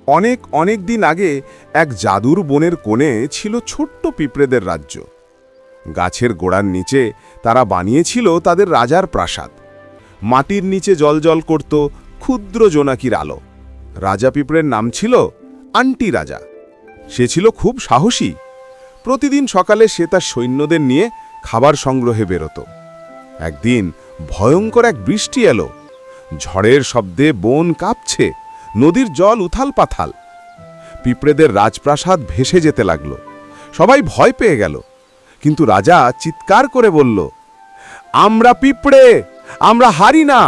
অনেক অনেক দিন আগে এক জাদুর বনের কোণে ছিল ছোট্ট পিঁপড়েদের রাজ্য। গাছের গোড়ার নিচে তারা বানিয়েছিল তাদের রাজার প্রাসাদ। মাটির নিচে জলজল করত ক্ষুদ্র জোনাকির আলো। রাজা পিঁপড়ের নাম ছিল আন্টি রাজা। সে ছিল খুব সাহসী। প্রতিদিন সকালে সে তার সৈন্যদের নিয়ে খাবার সংগ্রহে বেরোত। একদিন ভয়ঙ্কর এক বৃষ্টি এলো। ঝড়ের শব্দে বন কাঁপছে, নদীর জল উথাল পাথাল। পিঁপড়েদের রাজপ্রাসাদ ভেসে যেতে লাগলো। সবাই ভয় পেয়ে গেল, কিন্তু রাজা চিৎকার করে বলল, আমরা পিঁপড়ে, আমরা হারি না,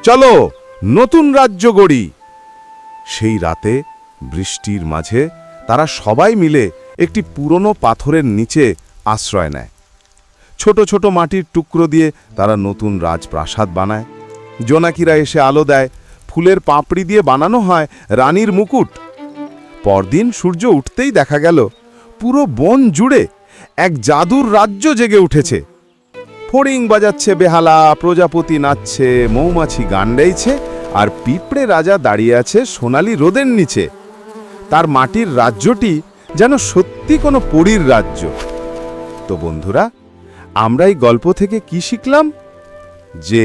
চলো নতুন রাজ্য গড়ি। সেই রাতে বৃষ্টির মাঝে তারা সবাই মিলে একটি পুরনো পাথরের নিচে আশ্রয় নেয়। ছোট ছোট মাটির টুকরো দিয়ে তারা নতুন রাজপ্রাসাদ বানায়। জোনাকিরা এসে আলো দেয়, ফুলের পাপড়ি দিয়ে বানানো হয় রানীর মুকুট। পরদিন সূর্য উঠতেই দেখা গেল পুরো বন জুড়ে এক জাদুর রাজ্য জেগে উঠেছে। ফড়িং বাজাচ্ছে বেহালা, প্রজাপতি নাচছে, মৌমাছি গান গাইছে, আর পিঁপড়ে রাজা দাঁড়িয়ে আছে সোনালি রোদের নিচে। তার মাটির রাজ্যটি যেন সত্যি কোনো পরীর রাজ্য। তো বন্ধুরা, আমরা এই গল্প থেকে কি শিখলাম? যে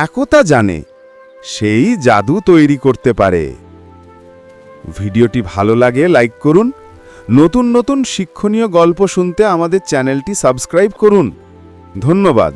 একতা জানে সেই জাদু তৈরি করতে পারে। ভিডিওটি ভালো লাগে লাইক করুন। নতুন নতুন শিক্ষণীয় গল্প শুনতে আমাদের চ্যানেলটি সাবস্ক্রাইব করুন। ধন্যবাদ।